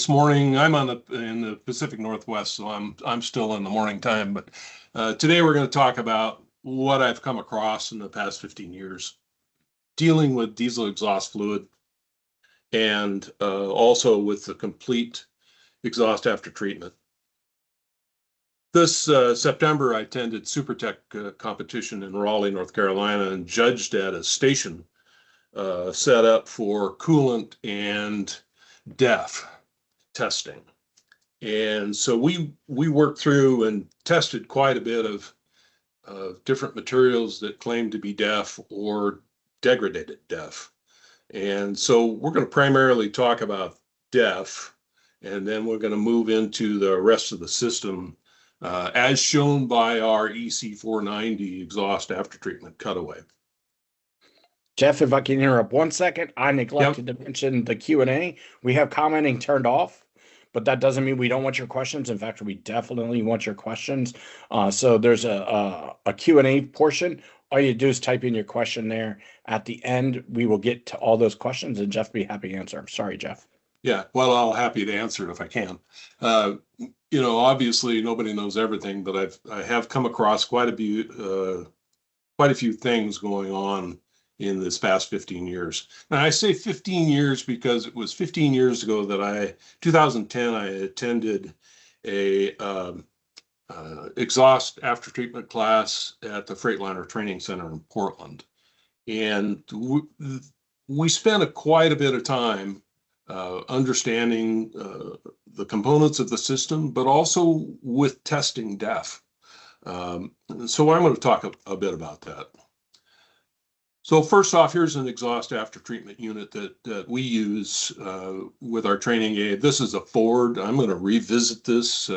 this morning. I'm in the Pacific Northwest, so I'm still in the morning time. But today we're going to talk about what I've come across in the past 15 years dealing with diesel exhaust fluid and also with the complete exhaust after treatment. This September, I attended SuperTech competition in Raleigh, North Carolina, and judged at a station set up for coolant and DEF testing. And so we worked through and tested quite a bit of different materials that claim to be DEF or degraded DEF. And so we're going to primarily talk about DEF, and then we're going to move into the rest of the system as shown by our EC490 exhaust after treatment cutaway. Jeff, if I can interrupt 1 second, I neglected to mention the Q&A. We have commenting turned off, but that doesn't mean we don't want your questions. In fact, we definitely want your questions. So there's a Q&A portion. All you do is type in your question there. At the end, we will get to all those questions, and Jeff will be happy to answer them. Sorry, Jeff. Yeah, well, I'll happy to answer it if I can. You know, obviously nobody knows everything, but I have come across quite a few things going on in this past 15 years. Now I say 15 years because it was 15 years ago that 2010, I attended a exhaust after treatment class at the Freightliner Training Center in Portland. And we spent quite a bit of time understanding the components of the system, but also with testing DEF. So I'm going to talk a bit about that. So first off, here's an exhaust after treatment unit that we use with our training aid. This is a Ford. I'm going to revisit this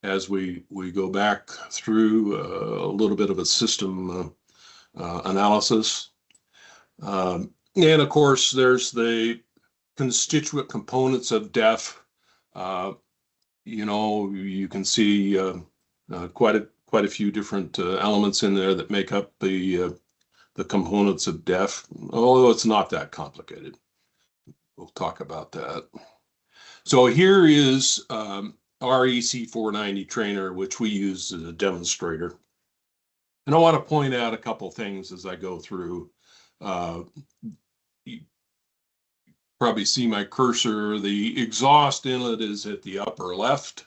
as we go back through a little bit of a system analysis. And of course, there's the constituent components of DEF. You know, you can see quite a few different elements in there that make up the components of DEF, although it's not that complicated. We'll talk about that. So here is our EC490 trainer, which we use as a demonstrator. And I want to point out a couple things as I go through. You probably see my cursor. The exhaust inlet is at the upper left.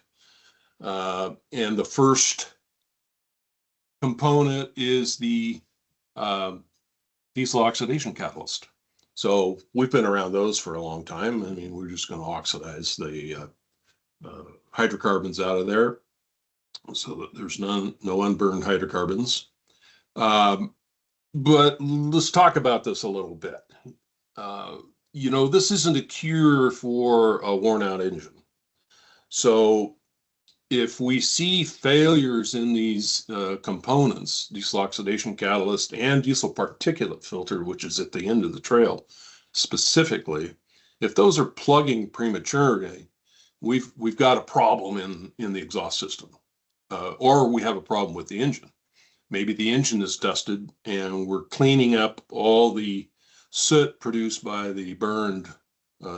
And the first component is the diesel oxidation catalyst. So we've been around those for a long time. I mean, we're just going to oxidize the hydrocarbons out of there so that there's no unburned hydrocarbons. But let's talk about this a little bit. You know, this isn't a cure for a worn out engine. So if we see failures in these components, diesel oxidation catalyst and diesel particulate filter, which is at the end of the trail specifically, if those are plugging prematurely, we've got a problem in the exhaust system, or we have a problem with the engine. Maybe the engine is dusted and we're cleaning up all the soot produced by the burned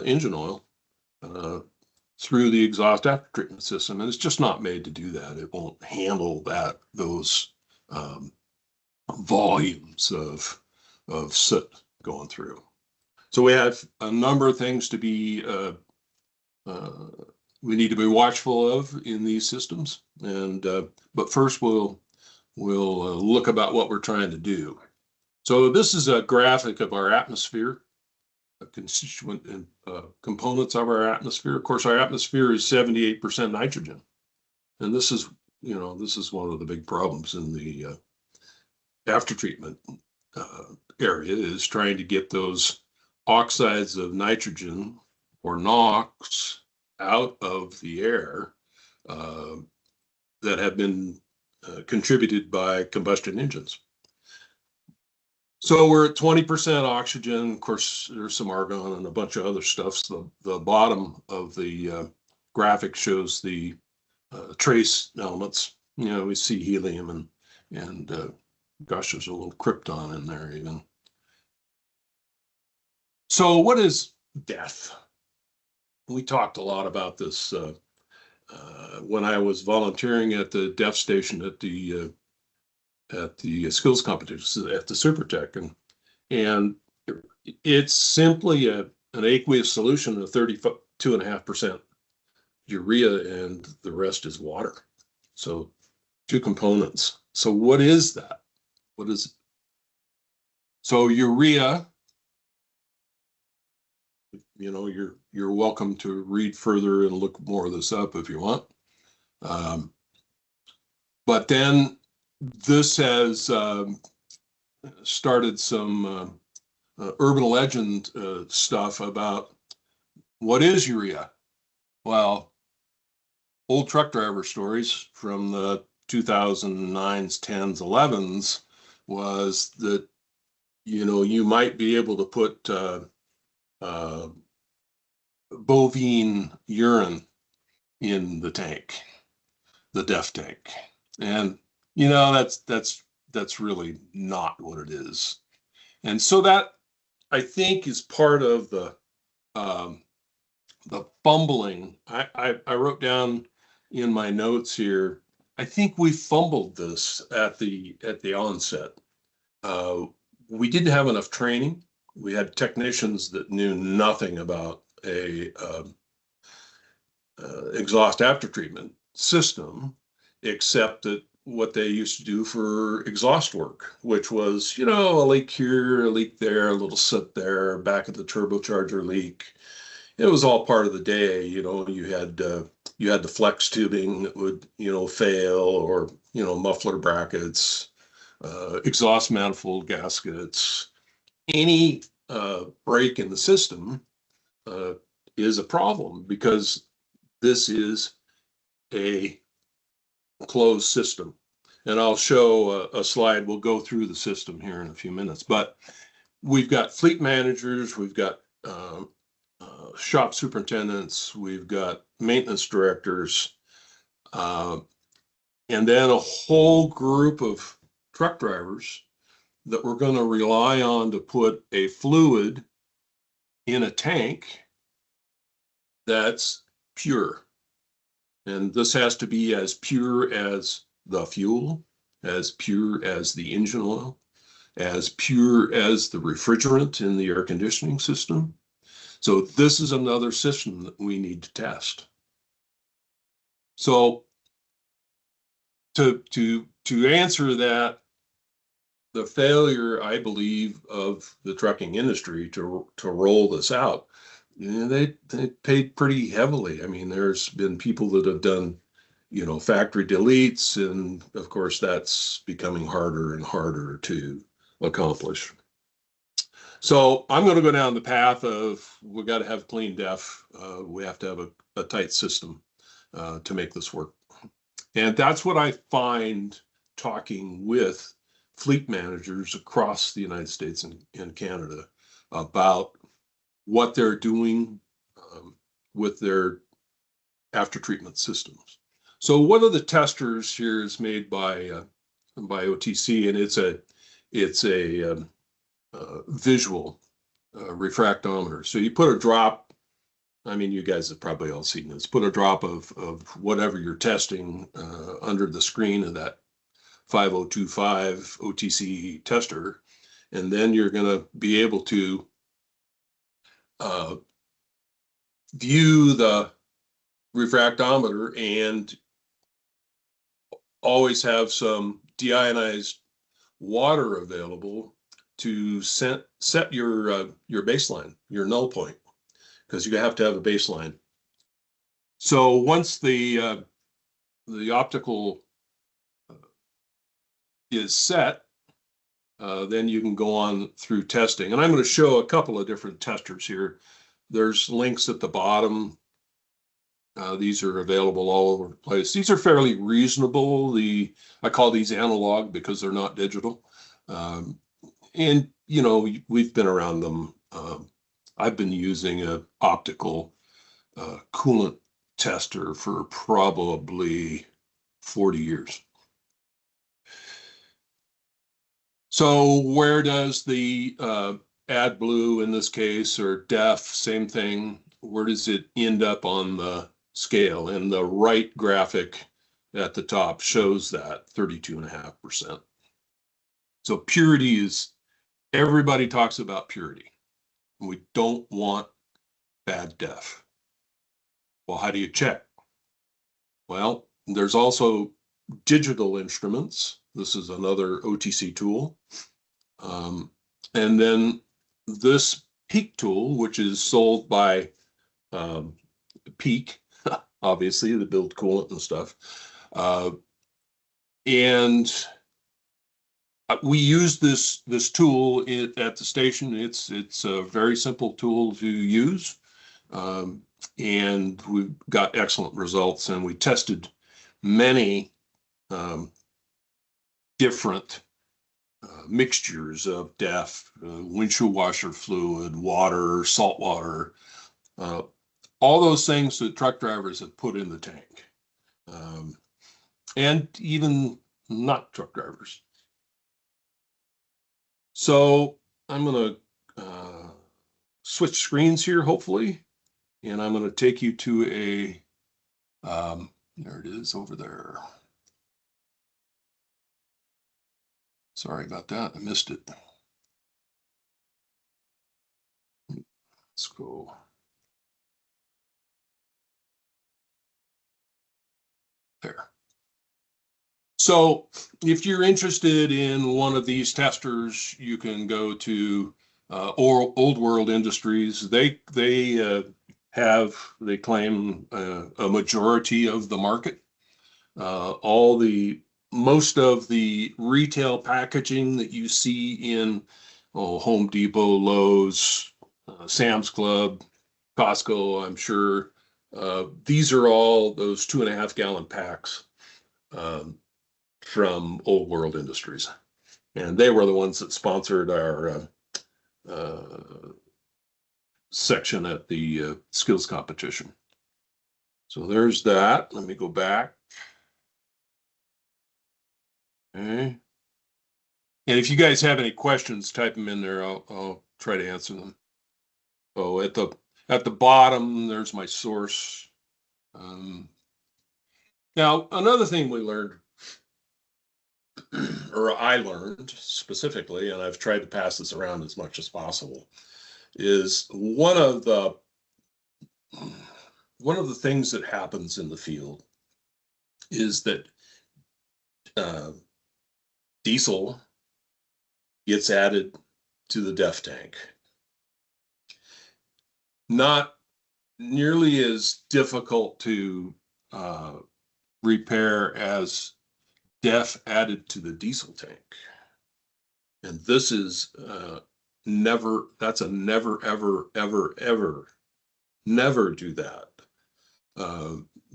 engine oil through the exhaust after treatment system, and it's just not made to do that. It won't handle those volumes of soot going through. So we have a number of things to be we need to be watchful of in these systems, and but first we'll look about what we're trying to do. So this is a graphic of our atmosphere, constituent components of our atmosphere. Of course, our atmosphere is 78% nitrogen, and this is one of the big problems in the after treatment area, is trying to get those oxides of nitrogen or NOx out of the air that have been contributed by combustion engines. So we're at 20% oxygen. Of course, there's some argon and a bunch of other stuff. So the bottom of the graphic shows the trace elements. You know, we see helium and gosh, there's a little krypton in there even. So what is death? we talked a lot about this when I was volunteering at the DEF station at the skills competitions at the Supertech, and it's simply an aqueous solution of 32.5% urea, and the rest is water. So 2 components. So what is that? What is it? So urea, you're welcome to read further and look more of this up if you want. But then this has started some urban legend stuff about what is urea. Well, old truck driver stories from the 2009s, 10s, 11s was that, you might be able to put bovine urine in the tank, the DEF tank. And, that's really not what it is. And so that, I think, is part of the fumbling. I wrote down in my notes here, I think we fumbled this at the onset. We didn't have enough training. We had technicians that knew nothing about a exhaust aftertreatment system, except that what they used to do for exhaust work, which was, a leak here, a leak there, a little soot there, back of the turbocharger leak. It was all part of the day. You had the flex tubing that would, fail, or, muffler brackets, exhaust manifold gaskets. Any break in the system is a problem, because this is a closed system. And I'll show a slide. We'll go through the system here in a few minutes. But we've got fleet managers, we've got shop superintendents, we've got maintenance directors, and then a whole group of truck drivers that we're going to rely on to put a fluid in a tank that's pure. And this has to be as pure as the fuel, as pure as the engine oil, as pure as the refrigerant in the air conditioning system. So this is another system that we need to test. So to answer that, the failure, I believe, of the trucking industry to roll this out, they paid pretty heavily. I mean, there's been people that have done, factory deletes, and of course that's becoming harder and harder to accomplish. So I'm going to go down the path of, we got to have clean DEF. We have to have a tight system to make this work. And that's what I find talking with fleet managers across the United States and Canada about what they're doing with their after treatment systems. So one of the testers here is made by OTC, and it's a visual refractometer. So you put a drop. I mean, you guys have probably all seen this. Put a drop of whatever you're testing under the screen of that 5025 OTC tester, and then you're going to be able to view the refractometer and always have some deionized water available to set your baseline, your null point, because you have to have a baseline. So once the optical is set, then you can go on through testing. And I'm going to show a couple of different testers here. There's links at the bottom. These are available all over the place. These are fairly reasonable. I call these analog because they're not digital. And, we've been around them. I've been using an optical coolant tester for probably 40 years. So where does the AdBlue in this case, or DEF, same thing, end up on the scale? And the right graphic at the top shows that 32.5%. So purity is, everybody talks about purity. We don't want bad DEF. Well, how do you check? Well, there's also digital instruments. This is another OTC tool. And then this Peak tool, which is sold by Peak, obviously, the build coolant and stuff. And we use this tool at the station. It's a very simple tool to use. And we've got excellent results, and we tested many different mixtures of DEF, windshield washer fluid, water, salt water, all those things that truck drivers have put in the tank, and even not truck drivers. So I'm going to switch screens here, hopefully, and I'm going to take you to a, there it is over there. Sorry about that, I missed it. Let's go. There. So if you're interested in one of these testers, you can go to Old World Industries. They claim a majority of the market. Most of the retail packaging that you see in Home Depot, Lowe's, Sam's Club, Costco, I'm sure, these are all those 2.5 gallon packs from Old World Industries. And they were the ones that sponsored our section at the skills competition. So there's that. Let me go back. Okay. And if you guys have any questions, type them in there. I'll try to answer them. Oh, at the bottom, there's my source. Now, another thing we learned, or I learned specifically, and I've tried to pass this around as much as possible, is one of the things that happens in the field is that diesel gets added to the DEF tank. Not nearly as difficult to repair as DEF added to the diesel tank. And this is never do that,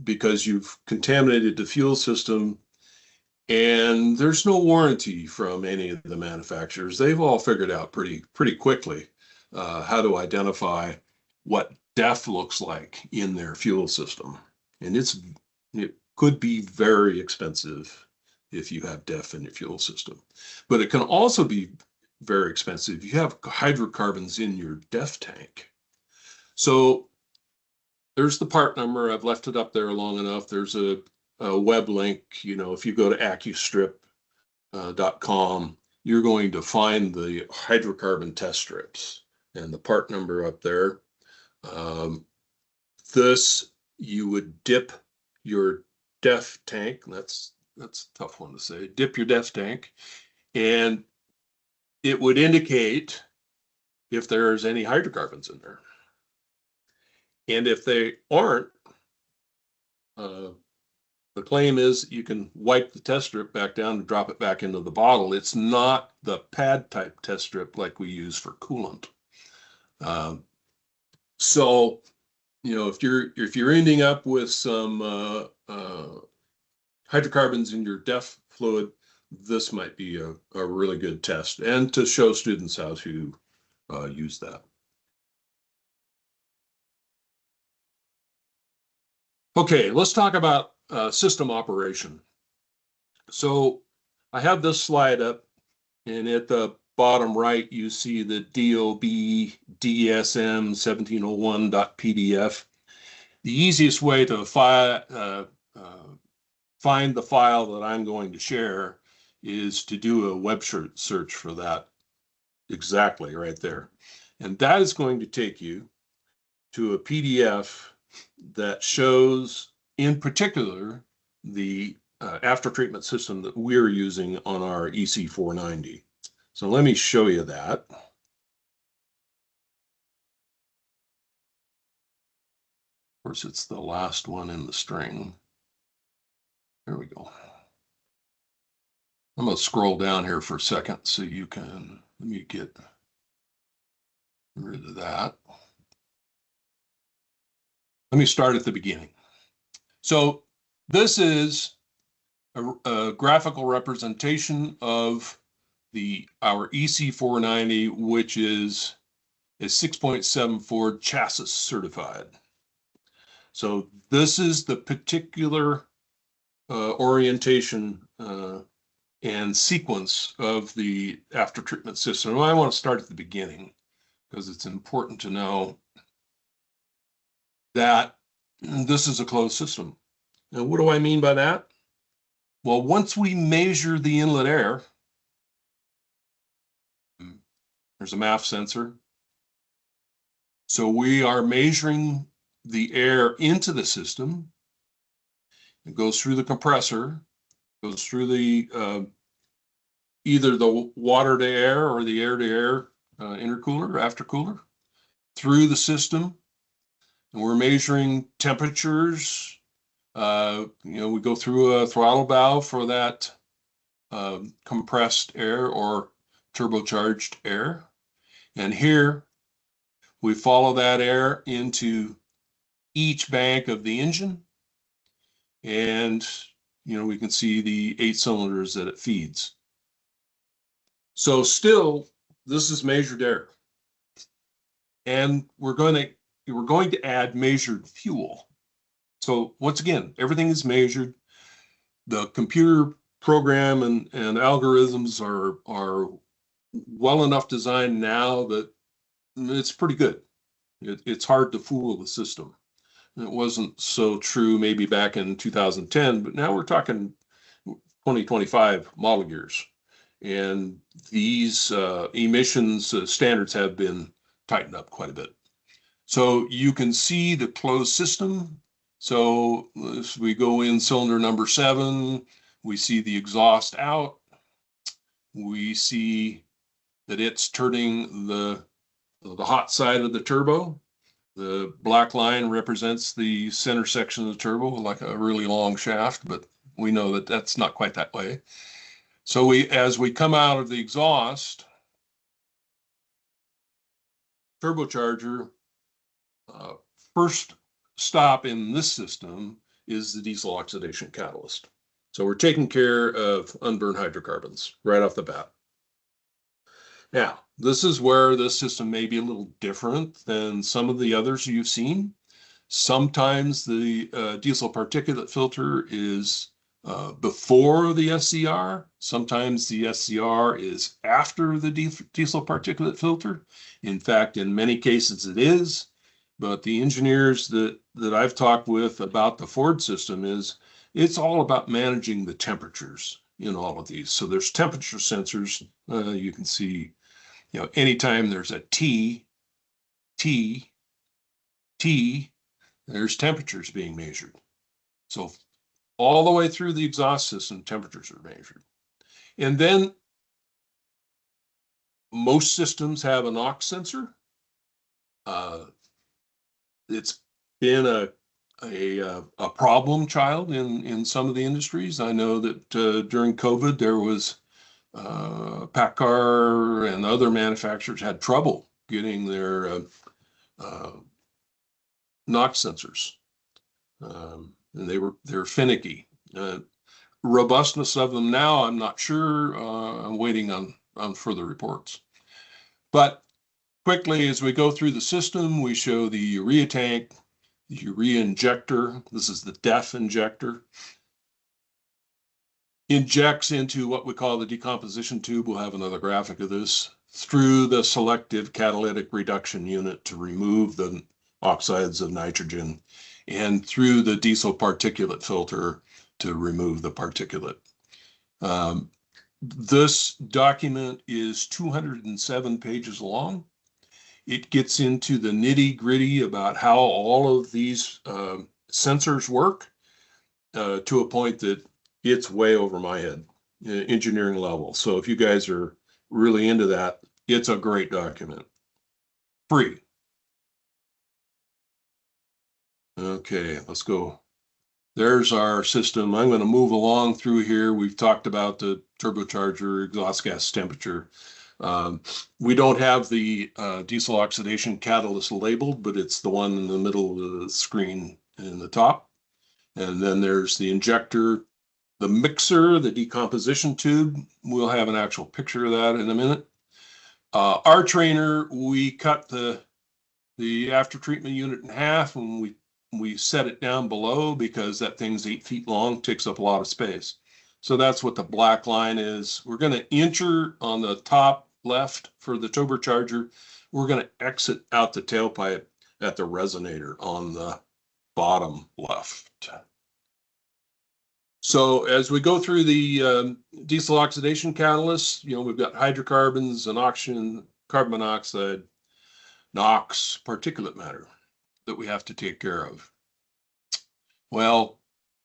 because you've contaminated the fuel system. And there's no warranty from any of the manufacturers. They've all figured out pretty quickly how to identify what DEF looks like in their fuel system. And it could be very expensive if you have DEF in your fuel system. But it can also be very expensive if you have hydrocarbons in your DEF tank. So there's the part number. I've left it up there long enough. There's a web link. If you go to accustrip.com, you're going to find the hydrocarbon test strips and the part number up there. You would dip your DEF tank. That's a tough one to say. Dip your DEF tank, and it would indicate if there's any hydrocarbons in there. And if they aren't, the claim is you can wipe the test strip back down and drop it back into the bottle. It's not the pad type test strip like we use for coolant. So, if you're ending up with some hydrocarbons in your DEF fluid, this might be a really good test, and to show students how to use that. Okay, let's talk about system operation. So I have this slide up, and at the bottom right, you see the DOB DSM 1701.pdf. The easiest way to find the file that I'm going to share is to do a web search for that exactly right there. And that is going to take you to a PDF that shows, in particular, the after treatment system that we're using on our EC490. So let me show you that. Of course, it's the last one in the string. There we go. I'm going to scroll down here for a second so you can, let me get rid of that. Let me start at the beginning. So this is a graphical representation of our EC490, which is 6.74 chassis certified. So this is the particular orientation and sequence of the after treatment system. And I want to start at the beginning because it's important to know that this is a closed system. And what do I mean by that? Well, once we measure the inlet air, there's a MAF sensor. So we are measuring the air into the system. It goes through the compressor, goes through the either the water to air or the air to air intercooler, aftercooler, through the system. And we're measuring temperatures. We go through a throttle valve for that compressed air or turbocharged air. And here we follow that air into each bank of the engine. And, we can see the 8 cylinders that it feeds. So still, this is measured air. And we're going to add measured fuel. So once again, everything is measured. The computer program and algorithms are well enough designed now that it's pretty good. It's hard to fool the system. It wasn't so true maybe back in 2010, but now we're talking 2025 model years. And these emissions standards have been tightened up quite a bit. So you can see the closed system. So as we go in cylinder number 7, we see the exhaust out. We see that it's turning the hot side of the turbo. The black line represents the center section of the turbo, like a really long shaft, but we know that that's not quite that way. So as we come out of the exhaust, turbocharger, first stop in this system is the diesel oxidation catalyst. So we're taking care of unburned hydrocarbons right off the bat. Now, this is where this system may be a little different than some of the others you've seen. Sometimes the diesel particulate filter is before the SCR. Sometimes the SCR is after the diesel particulate filter. In fact, in many cases it is. But the engineers that I've talked with about the Ford system it's all about managing the temperatures in all of these. So there's temperature sensors. You can see, anytime there's a T, there's temperatures being measured. So all the way through the exhaust system, temperatures are measured. And then most systems have a NOx sensor. It's been a problem child in some of the industries. I know that during COVID, there was PACCAR and other manufacturers had trouble getting their NOx sensors, and they're finicky. Robustness of them now, I'm not sure. I'm waiting on further reports. But quickly, as we go through the system, we show the urea tank, the urea injector. This is the DEF injector. injects into what we call the decomposition tube. We'll have another graphic of this, through the selective catalytic reduction unit to remove the oxides of nitrogen, and through the diesel particulate filter to remove the particulate. This document is 207 pages long. It gets into the nitty-gritty about how all of these sensors work to a point that it's way over my head, engineering level. So if you guys are really into that, it's a great document. Free. Okay, let's go. There's our system. I'm going to move along through here. We've talked about the turbocharger, exhaust gas temperature. We don't have the diesel oxidation catalyst labeled, but it's the one in the middle of the screen in the top. And then there's the injector, the mixer, the decomposition tube. We'll have an actual picture of that in a minute. Our trainer, we cut the after treatment unit in half, and we set it down below because that thing's 8 feet long, takes up a lot of space. So that's what the black line is. We're going to enter on the top left for the turbocharger. We're going to exit out the tailpipe at the resonator on the bottom left. So as we go through the diesel oxidation catalysts, we've got hydrocarbons and oxygen, carbon monoxide, NOx, particulate matter that we have to take care of. Well,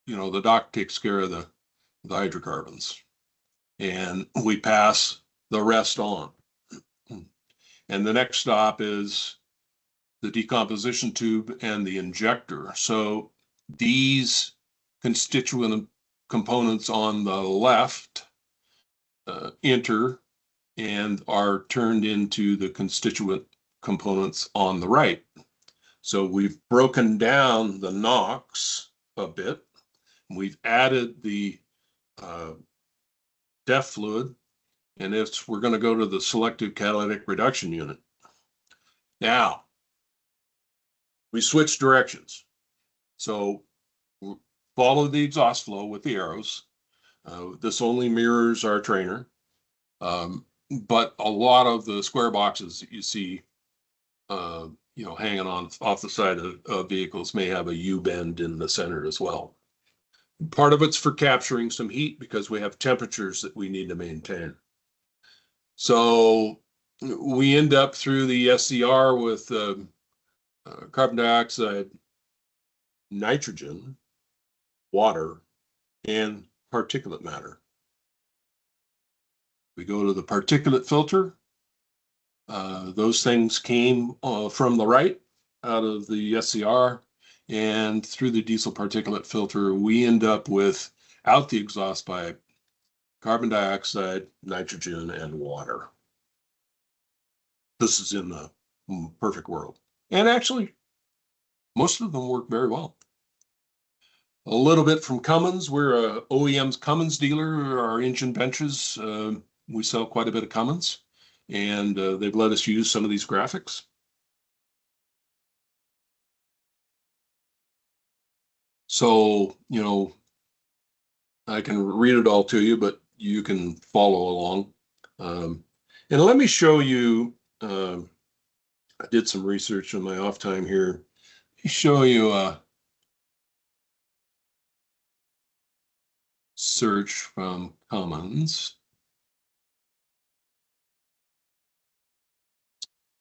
the doc takes care of the hydrocarbons, and we pass the rest on. And the next stop is the decomposition tube and the injector. So these constituent components on the left enter and are turned into the constituent components on the right. So we've broken down the NOx a bit. We've added the DEF fluid, and we're going to go to the selective catalytic reduction unit. Now, we switch directions. So follow the exhaust flow with the arrows. This only mirrors our trainer, but a lot of the square boxes that you see hanging on off the side of vehicles may have a U-bend in the center as well. Part of it's for capturing some heat because we have temperatures that we need to maintain. So we end up through the SCR with carbon dioxide, nitrogen, water, and particulate matter. We go to the particulate filter. Those things came from the right out of the SCR, and through the diesel particulate filter, we end up with, out the exhaust pipe, carbon dioxide, nitrogen, and water. This is in the perfect world. And actually, most of them work very well. A little bit from Cummins. We're a OEM's Cummins dealer. Our engine benches, we sell quite a bit of Cummins, and they've let us use some of these graphics. So, I can read it all to you, but you can follow along. And let me show you, I did some research on my off time here. Let me show you a search from Cummins.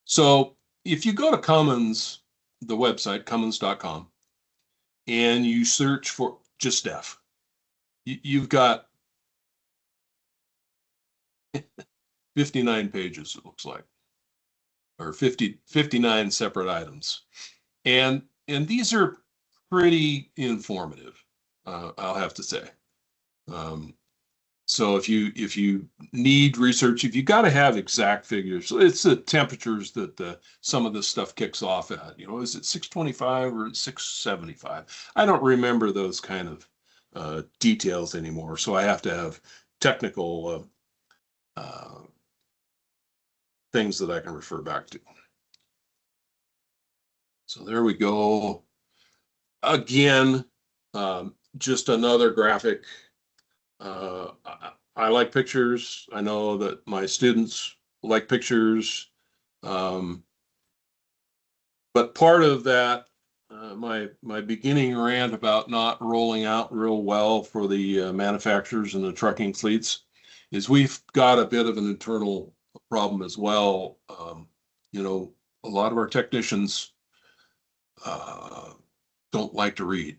So if you go to Cummins, the website, cummins.com, and you search for just DEF, you've got 59 pages, it looks like, or 59 separate items. And these are pretty informative, I'll have to say. So if you need research, if you got to have exact figures, it's the temperatures that some of this stuff kicks off at. Is it 625 or 675? I don't remember those kind of details anymore. So I have to have technical things that I can refer back to. So there we go. Again, just another graphic I like pictures. I know that my students like pictures. But part of that, my beginning rant about not rolling out real well for the manufacturers and the trucking fleets is we've got a bit of an internal problem as well. A lot of our technicians don't like to read,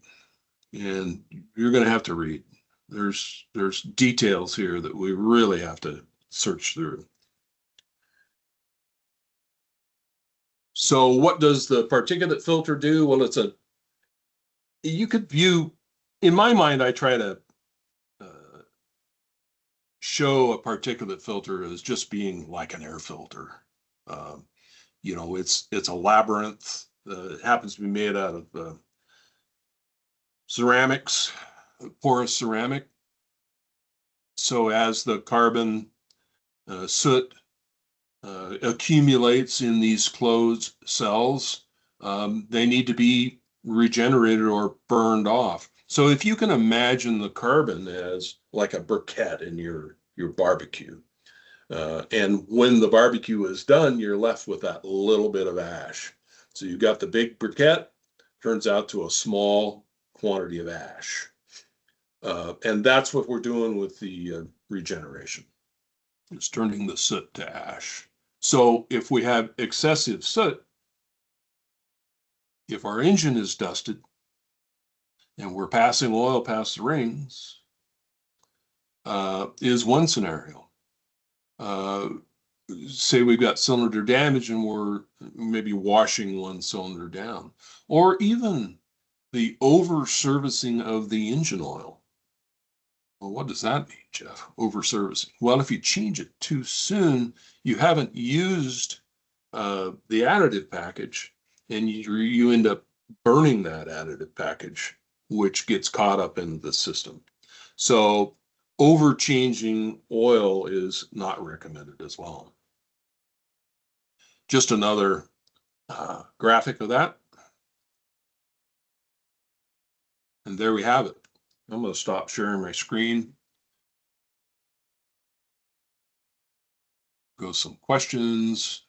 and you're going to have to read. There's details here that we really have to search through. So what does the particulate filter do? Well, you could view, in my mind, I try to show a particulate filter as just being like an air filter. It's a labyrinth. It happens to be made out of ceramics, porous ceramic. So as the carbon soot accumulates in these closed cells, they need to be regenerated or burned off. So if you can imagine the carbon as like a briquette in your barbecue, and when the barbecue is done, you're left with that little bit of ash. So you've got the big briquette, turns out to a small quantity of ash. And that's what we're doing with the regeneration. It's turning the soot to ash. So if we have excessive soot, if our engine is dusted and we're passing oil past the rings, is one scenario. Say we've got cylinder damage and we're maybe washing one cylinder down, or even the over servicing of the engine oil. Well, what does that mean, Jeff? Over servicing. Well, if you change it too soon, you haven't used the additive package, and you end up burning that additive package, which gets caught up in the system. So over changing oil is not recommended as well. Just another graphic of that. And there we have it. I'm going to stop sharing my screen. Go some questions.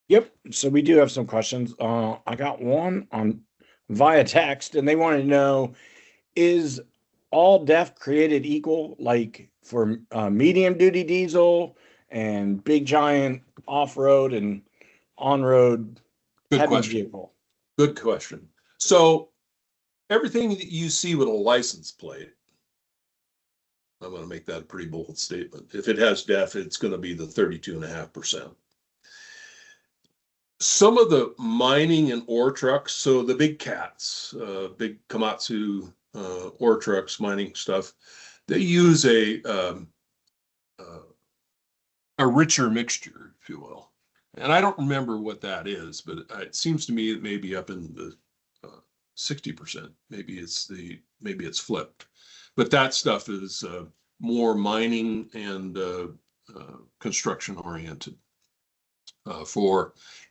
Yep. So we do have some questions. I got one on via text, and they want to know, is all DEF created equal, like for medium duty diesel and big giant off-road and on-road heavy vehicle? Good question. So everything that you see with a license plate, I'm going to make that a pretty bold statement. If it has DEF, it's going to be the 32.5%. Some of the mining and ore trucks, so the big cats, big Komatsu ore trucks, mining stuff, they use a richer mixture, if you will. And I don't remember what that is, but it seems to me it may be up in the 60%. Maybe it's flipped. But that stuff is more mining and construction oriented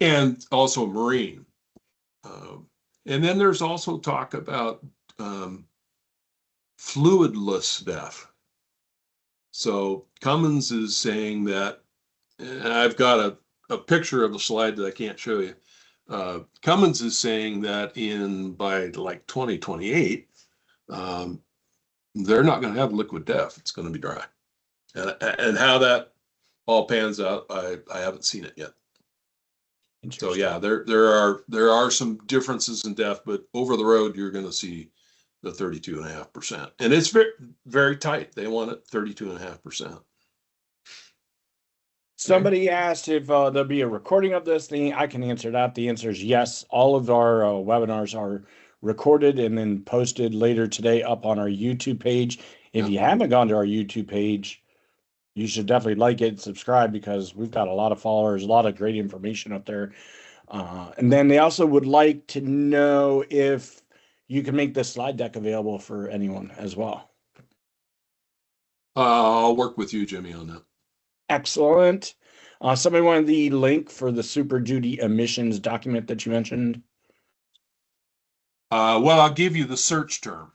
and also marine. And then there's also talk about fluidless DEF. So Cummins is saying that, and I've got a picture of a slide that I can't show you. Cummins is saying that by like 2028, they're not going to have liquid DEF. It's going to be dry. And how that all pans out, I haven't seen it yet. So yeah, there are some differences in DEF, but over the road you're going to see the 32.5%, and it's very, very tight. They want it 32.5%. Somebody asked if there'll be a recording of this thing. I can answer that. The answer is yes. All of our webinars are recorded and then posted later today up on our YouTube page. If you haven't gone to our YouTube page, you should definitely like it and subscribe, because we've got a lot of followers, a lot of great information up there. And then they also would like to know if you can make this slide deck available for anyone as well. I'll work with you, Jimmy, on that. Excellent. Somebody wanted the link for the Super Duty emissions document that you mentioned. Well, I'll give you the search term.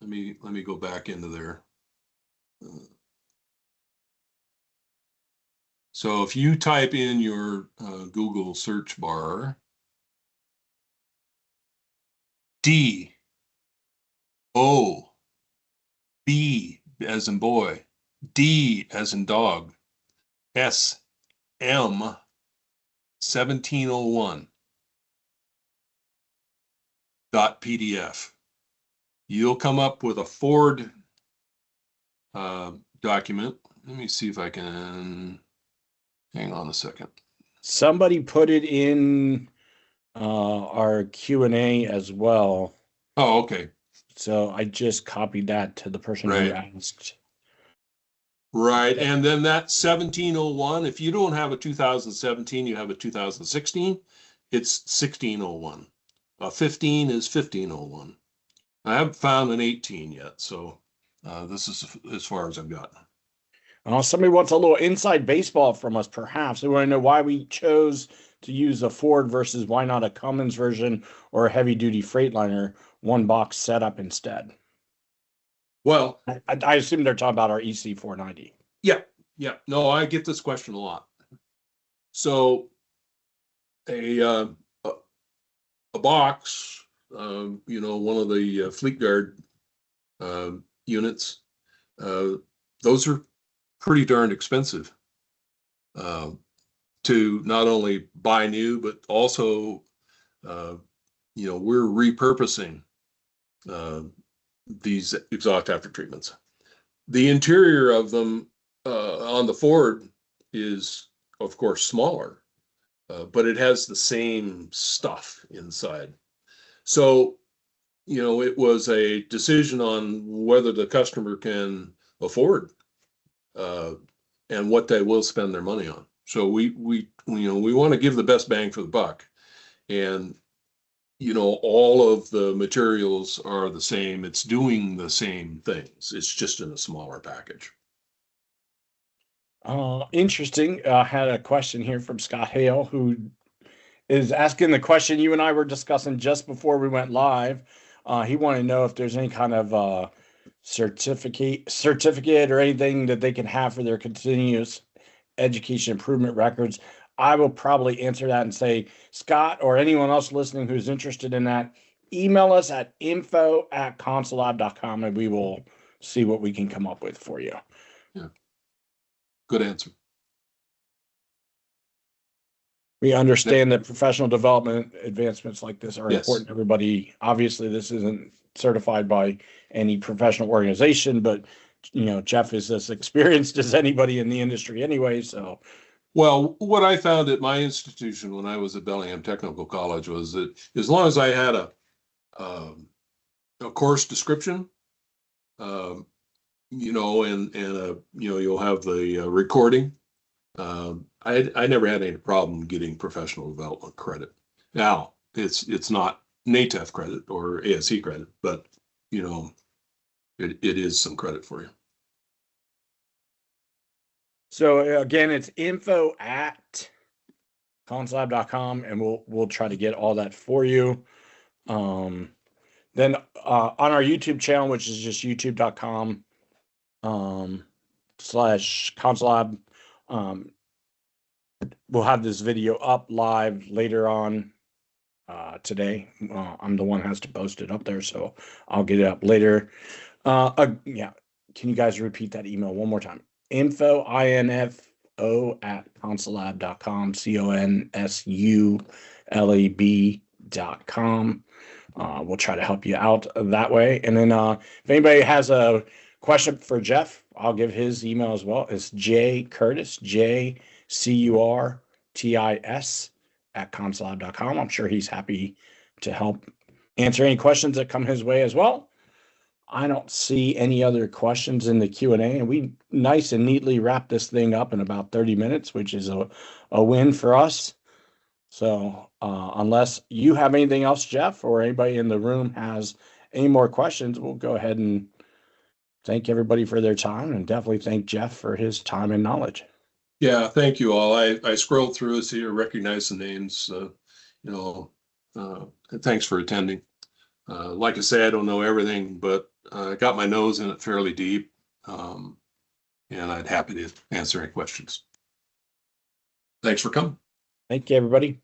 let me go back into there. So if you type in your Google search bar, D, O, B as in boy, D as in dog, S, M, 1701 .pdf. You'll come up with a Ford document. Let me see if I can, hang on a second. Somebody put it in our Q&A as well. Oh, okay. So I just copied that to the person who asked. Right. And then that 1701, if you don't have a 2017, you have a 2016, it's 1601. 15 is 1501. I haven't found an 18 yet, so this is as far as I've gotten. Somebody wants a little inside baseball from us, perhaps. They want to know why we chose to use a Ford versus why not a Cummins version or a heavy-duty Freightliner one-box setup instead. Well, I assume they're talking about our EC490. Yeah. No, I get this question a lot. So a box, one of the Fleet Guard units, those are pretty darn expensive to not only buy new, but also, we're repurposing these exhaust after treatments. The interior of them on the Ford is, of course, smaller, but it has the same stuff inside. So, it was a decision on whether the customer can afford and what they will spend their money on. So we want to give the best bang for the buck, and all of the materials are the same. It's doing the same things. It's just in a smaller package. Interesting. I had a question here from Scott Hale, who is asking the question you and I were discussing just before we went live. He wanted to know if there's any kind of certificate or anything that they can have for their continuous education improvement records. I will probably answer that and say, Scott, or anyone else listening who's interested in that, email us at info@consulab.com and we will see what we can come up with for you. Yeah. Good answer. We understand that professional development advancements like this are important to everybody. Obviously, this isn't certified by any professional organization, but Jeff is as experienced as anybody in the industry anyway. So, well, what I found at my institution when I was at Bellingham Technical College was that as long as I had a course description, and you'll have the recording. I never had any problem getting professional development credit. Now it's not NATEF credit or ASE credit, but it is some credit for you. So again, it's info@consulab.com, and we'll try to get all that for you. Then on our YouTube channel, which is just youtube.com /ConsuLab, we'll have this video up live later on today. I'm the one who has to post it up there, so I'll get it up later. Can you guys repeat that email one more time? info@consulab.com, ConSulab.com. We'll try to help you out that way. And then if anybody has a question for Jeff, I'll give his email as well. It's jcurtis, JCurtis @consulab.com. I'm sure he's happy to help answer any questions that come his way as well. I don't see any other questions in the Q&A, and we nice and neatly wrap this thing up in about 30 minutes, which is a win for us. So unless you have anything else, Jeff, or anybody in the room has any more questions, we'll go ahead and thank everybody for their time, and definitely thank Jeff for his time and knowledge. Yeah, thank you all. I scrolled through this here, recognize the names. Thanks for attending. Like I say, I don't know everything, but got my nose in it fairly deep. And I'd happy to answer any questions. Thanks for coming. Thank you, everybody.